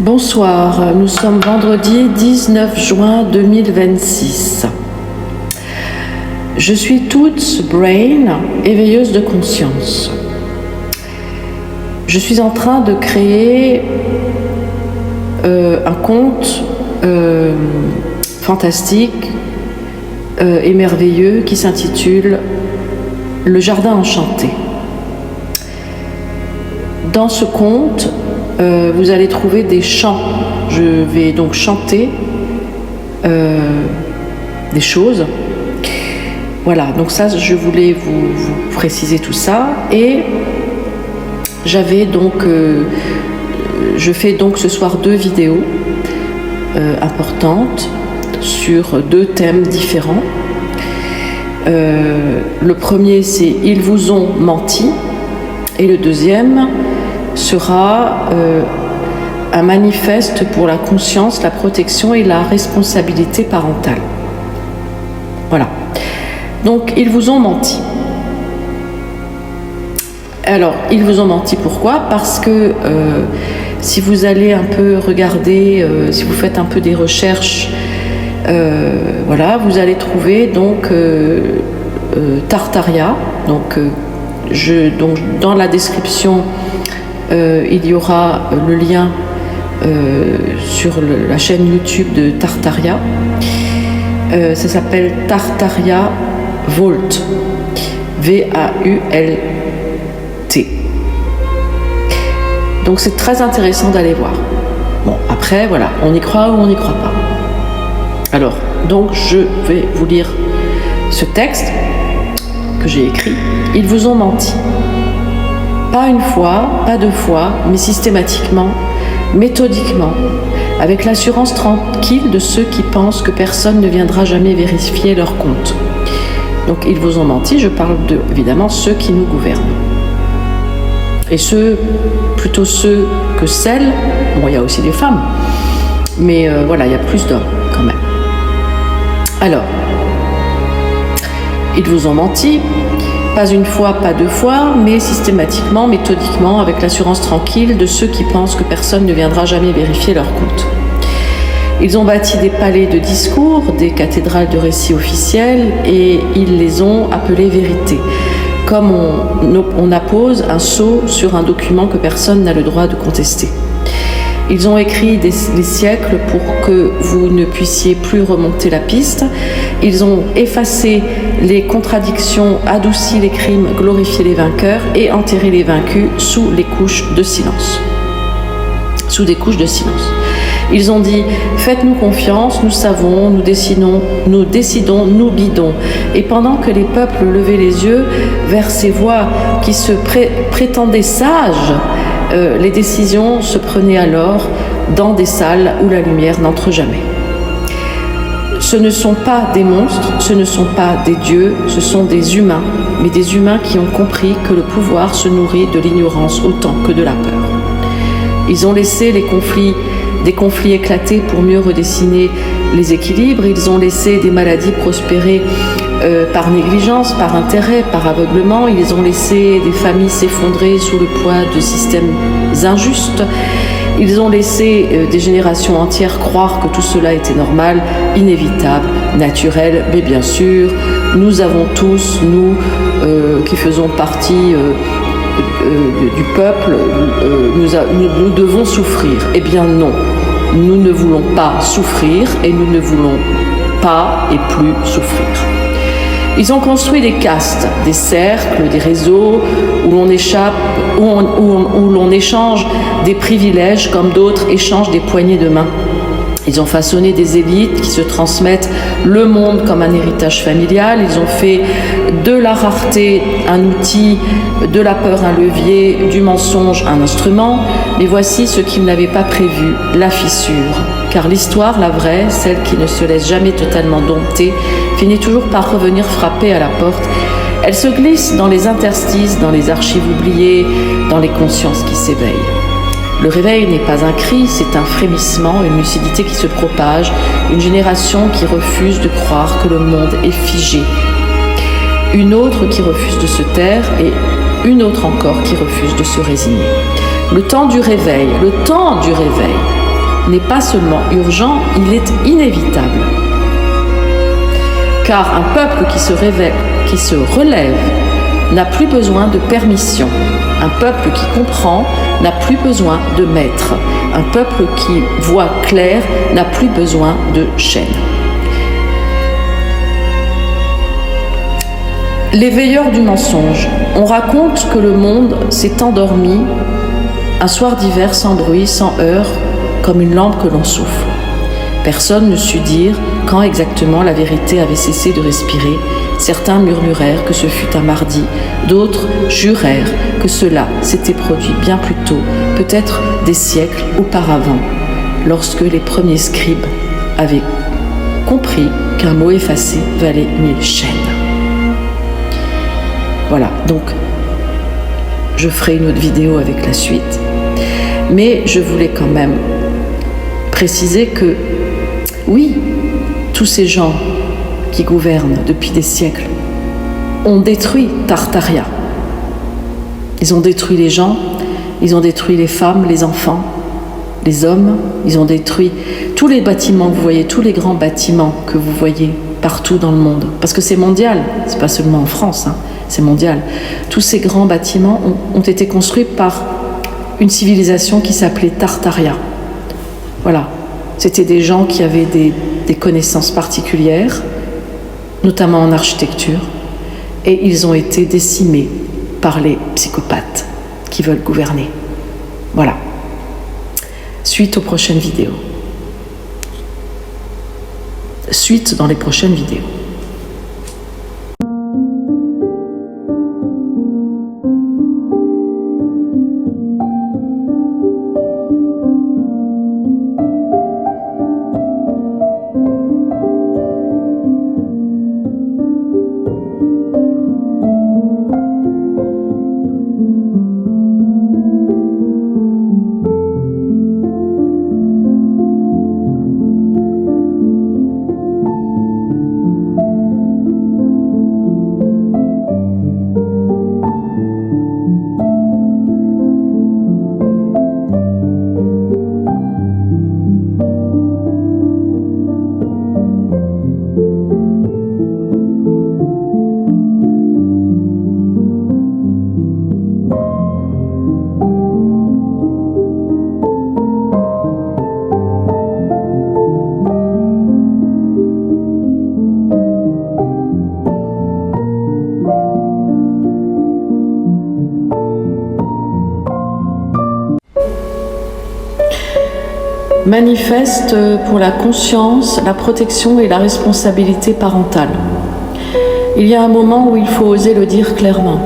Bonsoir, nous sommes vendredi 19 juin 2026. Je suis Toots Brain, éveilleuse de conscience. Je suis en train de créer un conte fantastique et merveilleux qui s'intitule Le Jardin Enchanté. Dans ce conte, vous allez trouver des chants. Je vais donc chanter des choses. Voilà, donc ça, je voulais vous préciser tout ça. Et j'avais donc, je fais donc ce soir 2 vidéos importantes sur 2 thèmes différents. Le premier, c'est « Ils vous ont menti » et le deuxième sera un manifeste pour la conscience, la protection et la responsabilité parentale. Voilà. Donc, ils vous ont menti. Alors, ils vous ont menti pourquoi ? Parce que si vous allez un peu regarder, si vous faites un peu des recherches, voilà, vous allez trouver donc Tartaria. Donc, dans la description, il y aura le lien sur la chaîne YouTube de Tartaria. Ça s'appelle Tartaria Vault. V-A-U-L-T. Donc c'est très intéressant d'aller voir. Bon, après, voilà, on y croit ou on n'y croit pas. Alors, donc je vais vous lire ce texte que j'ai écrit. Ils vous ont menti. Pas une fois, pas 2 fois, mais systématiquement, méthodiquement, avec l'assurance tranquille de ceux qui pensent que personne ne viendra jamais vérifier leur compte. Donc ils vous ont menti, je parle de, évidemment, ceux qui nous gouvernent. Et plutôt ceux que celles, bon, il y a aussi des femmes, mais voilà, il y a plus d'hommes quand même. Alors, ils vous ont menti. Pas une fois, pas 2 fois, mais systématiquement, méthodiquement, avec l'assurance tranquille de ceux qui pensent que personne ne viendra jamais vérifier leur compte. Ils ont bâti des palais de discours, des cathédrales de récits officiels, et ils les ont appelés vérités, comme on appose un sceau sur un document que personne n'a le droit de contester. Ils ont écrit des siècles pour que vous ne puissiez plus remonter la piste. Ils ont effacé les contradictions, adouci les crimes, glorifié les vainqueurs et enterré les vaincus sous des couches de silence. Ils ont dit « Faites-nous confiance, nous savons, nous décidons, nous guidons. » Et pendant que les peuples levaient les yeux vers ces voix qui se prétendaient sages, les décisions se prenaient alors dans des salles où la lumière n'entre jamais. Ce ne sont pas des monstres, ce ne sont pas des dieux, ce sont des humains, mais des humains qui ont compris que le pouvoir se nourrit de l'ignorance autant que de la peur. Ils ont laissé des conflits éclater pour mieux redessiner les équilibres, ils ont laissé des maladies prospérer par négligence, par intérêt, par aveuglement, ils ont laissé des familles s'effondrer sous le poids de systèmes injustes, ils ont laissé des générations entières croire que tout cela était normal, inévitable, naturel, mais bien sûr, nous avons tous, nous qui faisons partie du peuple, nous devons souffrir. Eh bien non, nous ne voulons pas souffrir et nous ne voulons pas et plus souffrir. Ils ont construit des castes, des cercles, des réseaux où l'on échange des privilèges comme d'autres échangent des poignées de main. Ils ont façonné des élites qui se transmettent le monde comme un héritage familial. Ils ont fait de la rareté un outil, de la peur un levier, du mensonge un instrument. Mais voici ce qu'ils n'avaient pas prévu, la fissure. Car l'histoire, la vraie, celle qui ne se laisse jamais totalement dompter, finit toujours par revenir frapper à la porte. Elle se glisse dans les interstices, dans les archives oubliées, dans les consciences qui s'éveillent. Le réveil n'est pas un cri, c'est un frémissement, une lucidité qui se propage, une génération qui refuse de croire que le monde est figé. Une autre qui refuse de se taire et une autre encore qui refuse de se résigner. Le temps du réveil, n'est pas seulement urgent, il est inévitable. Car un peuple qui se relève n'a plus besoin de permission. Un peuple qui comprend n'a plus besoin de maître. Un peuple qui voit clair n'a plus besoin de chaîne. Les veilleurs du mensonge. On raconte que le monde s'est endormi un soir d'hiver sans bruit, sans heurts, comme une lampe que l'on souffle. Personne ne sut dire quand exactement la vérité avait cessé de respirer. Certains murmurèrent que ce fut un mardi, d'autres jurèrent que cela s'était produit bien plus tôt, peut-être des siècles auparavant, lorsque les premiers scribes avaient compris qu'un mot effacé valait 1000 chaînes. Voilà, donc je ferai une autre vidéo avec la suite, mais je voulais quand même préciser que oui, tous ces gens qui gouvernent depuis des siècles ont détruit Tartaria. Ils ont détruit les gens, ils ont détruit les femmes, les enfants, les hommes, ils ont détruit tous les bâtiments que vous voyez, tous les grands bâtiments que vous voyez partout dans le monde. Parce que c'est mondial, c'est pas seulement en France, c'est mondial. Tous ces grands bâtiments ont été construits par une civilisation qui s'appelait Tartaria. Voilà. C'était des gens qui avaient des connaissances particulières, notamment en architecture, et ils ont été décimés par les psychopathes qui veulent gouverner. Voilà. Suite aux prochaines vidéos. Suite dans les prochaines vidéos. Manifeste pour la conscience, la protection et la responsabilité parentale. Il y a un moment où il faut oser le dire clairement.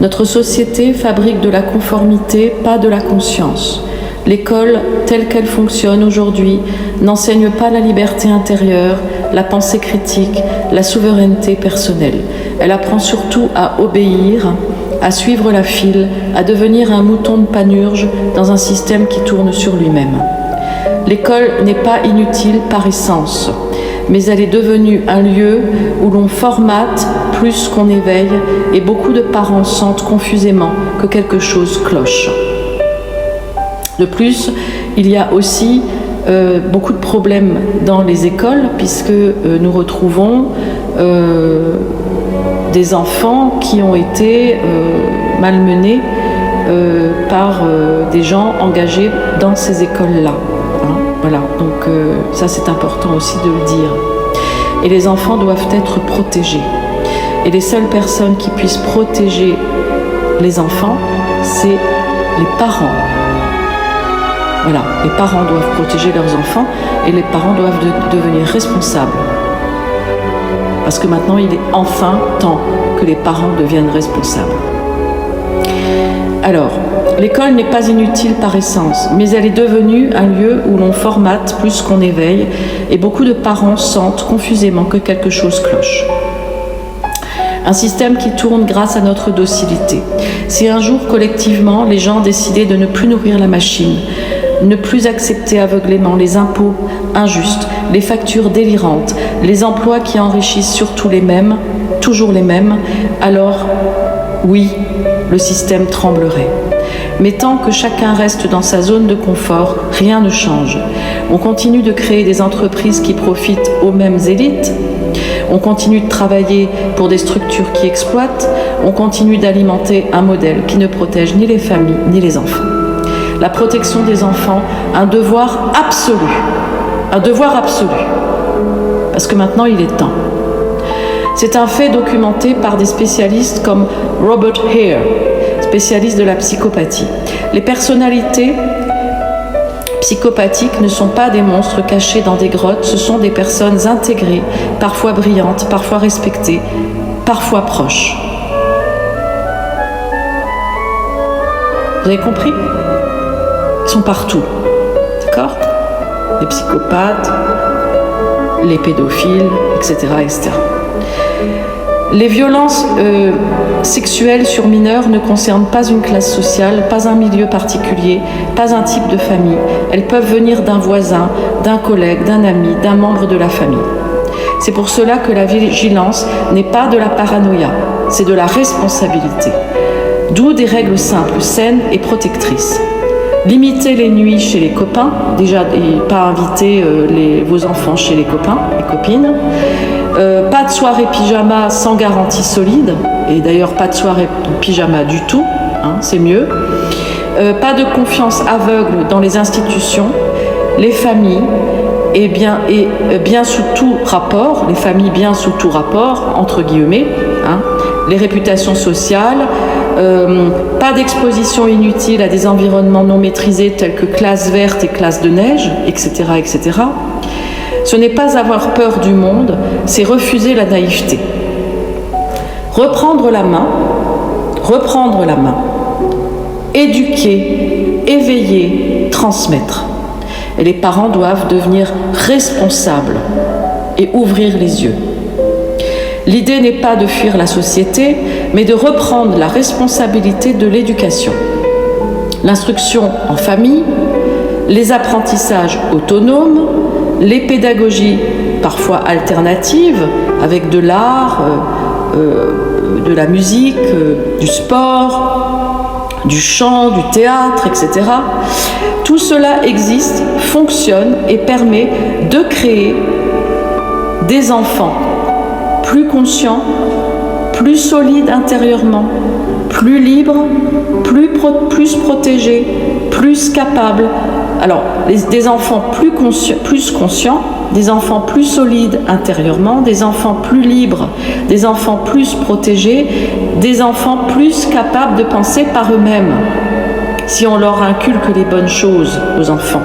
Notre société fabrique de la conformité, pas de la conscience. L'école, telle qu'elle fonctionne aujourd'hui, n'enseigne pas la liberté intérieure, la pensée critique, la souveraineté personnelle. Elle apprend surtout à obéir, à suivre la file, à devenir un mouton de panurge dans un système qui tourne sur lui-même. L'école n'est pas inutile par essence, mais elle est devenue un lieu où l'on formate plus qu'on éveille et beaucoup de parents sentent confusément que quelque chose cloche. De plus, il y a aussi beaucoup de problèmes dans les écoles puisque nous retrouvons des enfants qui ont été malmenés par des gens engagés dans ces écoles-là. Voilà, donc ça c'est important aussi de le dire. Et les enfants doivent être protégés. Et les seules personnes qui puissent protéger les enfants, c'est les parents. Voilà, les parents doivent protéger leurs enfants et les parents doivent devenir responsables. Parce que maintenant, il est enfin temps que les parents deviennent responsables. Alors, l'école n'est pas inutile par essence, mais elle est devenue un lieu où l'on formate plus qu'on éveille et beaucoup de parents sentent confusément que quelque chose cloche. Un système qui tourne grâce à notre docilité. Si un jour, collectivement, les gens décidaient de ne plus nourrir la machine, ne plus accepter aveuglément les impôts injustes, les factures délirantes, les emplois qui enrichissent surtout les mêmes, toujours les mêmes, alors oui, le système tremblerait. Mais tant que chacun reste dans sa zone de confort, rien ne change. On continue de créer des entreprises qui profitent aux mêmes élites. On continue de travailler pour des structures qui exploitent. On continue d'alimenter un modèle qui ne protège ni les familles ni les enfants. La protection des enfants, un devoir absolu. Un devoir absolu. Parce que maintenant, il est temps. C'est un fait documenté par des spécialistes comme Robert Hare, spécialiste de la psychopathie. Les personnalités psychopathiques ne sont pas des monstres cachés dans des grottes, ce sont des personnes intégrées, parfois brillantes, parfois respectées, parfois proches. Vous avez compris ? Ils sont partout, d'accord ? Les psychopathes, les pédophiles, etc., etc. Les violences sexuelles sur mineurs ne concernent pas une classe sociale, pas un milieu particulier, pas un type de famille. Elles peuvent venir d'un voisin, d'un collègue, d'un ami, d'un membre de la famille. C'est pour cela que la vigilance n'est pas de la paranoïa, c'est de la responsabilité. D'où des règles simples, saines et protectrices. Limiter les nuits chez les copains, déjà, et pas inviter vos enfants chez les copains et copines. Pas de soirée pyjama sans garantie solide, et d'ailleurs pas de soirée pyjama du tout, hein, c'est mieux. Pas de confiance aveugle dans les institutions, les familles, et bien sous tout rapport, les familles bien sous tout rapport, entre guillemets, hein, les réputations sociales, pas d'exposition inutile à des environnements non maîtrisés tels que classes vertes et classes de neige, etc., etc. Ce n'est pas avoir peur du monde, c'est refuser la naïveté. Reprendre la main, éduquer, éveiller, transmettre. Et les parents doivent devenir responsables et ouvrir les yeux. L'idée n'est pas de fuir la société, mais de reprendre la responsabilité de l'éducation. L'instruction en famille, les apprentissages autonomes, les pédagogies parfois alternatives, avec de l'art, de la musique, du sport, du chant, du théâtre, etc. Tout cela existe, fonctionne et permet de créer des enfants plus conscients, plus solides intérieurement, plus libres, plus protégés, plus capables. Alors, des enfants plus conscients, des enfants plus solides intérieurement, des enfants plus libres, des enfants plus protégés, des enfants plus capables de penser par eux-mêmes, si on leur inculque les bonnes choses aux enfants.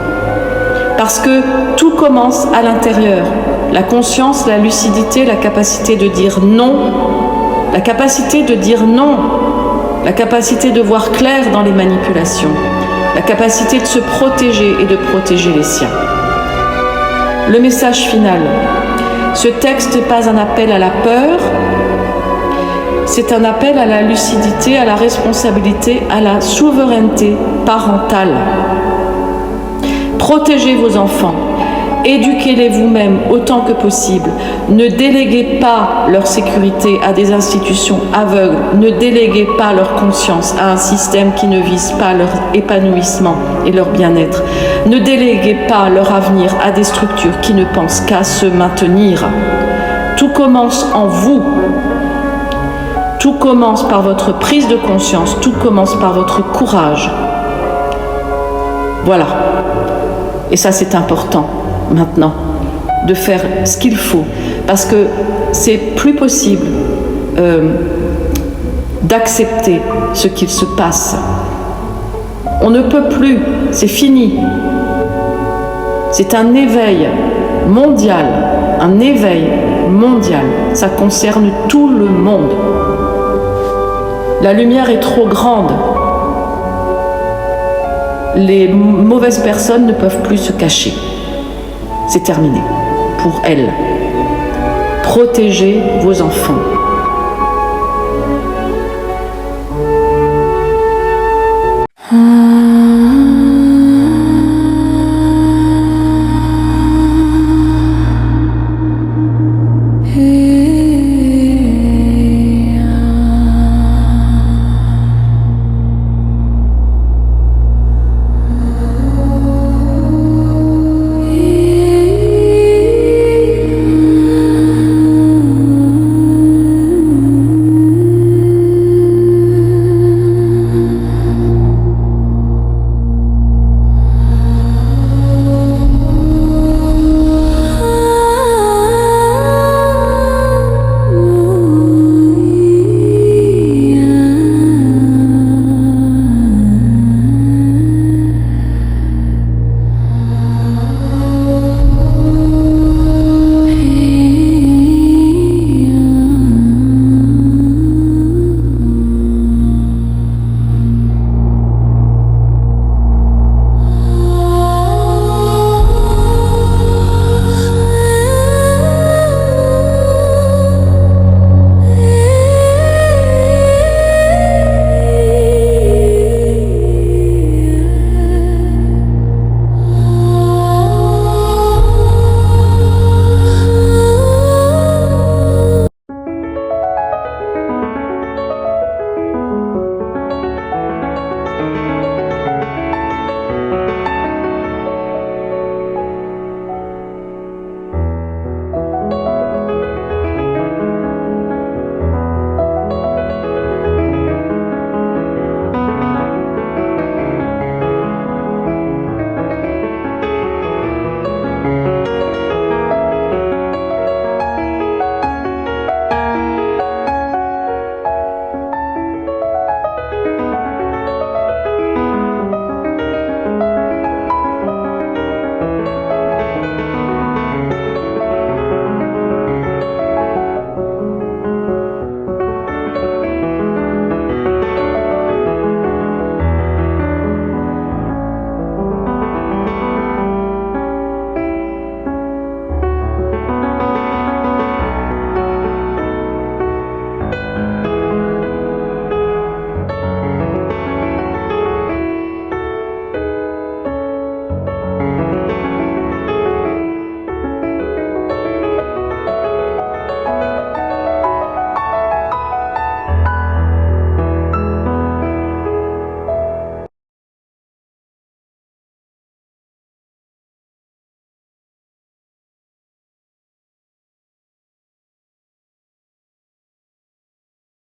Parce que tout commence à l'intérieur. La conscience, la lucidité, la capacité de dire non, la capacité de dire non, la capacité de voir clair dans les manipulations, la capacité de se protéger et de protéger les siens. Le message final. Ce texte n'est pas un appel à la peur, c'est un appel à la lucidité, à la responsabilité, à la souveraineté parentale. Protégez vos enfants, éduquez-les vous-même autant que possible. Ne déléguez pas leur sécurité à des institutions aveugles, ne déléguez pas leur conscience à un système qui ne vise pas leur épanouissement et leur bien-être. Ne déléguez pas leur avenir à des structures qui ne pensent qu'à se maintenir. Tout commence en vous. Tout commence par votre prise de conscience, tout commence par votre courage. Voilà. Et ça, c'est important, maintenant, de faire ce qu'il faut. Parce que c'est plus possible d'accepter ce qu'il se passe. On ne peut plus, c'est fini. C'est un éveil mondial, un éveil mondial. Ça concerne tout le monde. La lumière est trop grande. Les mauvaises personnes ne peuvent plus se cacher. C'est terminé pour elles. Protégez vos enfants.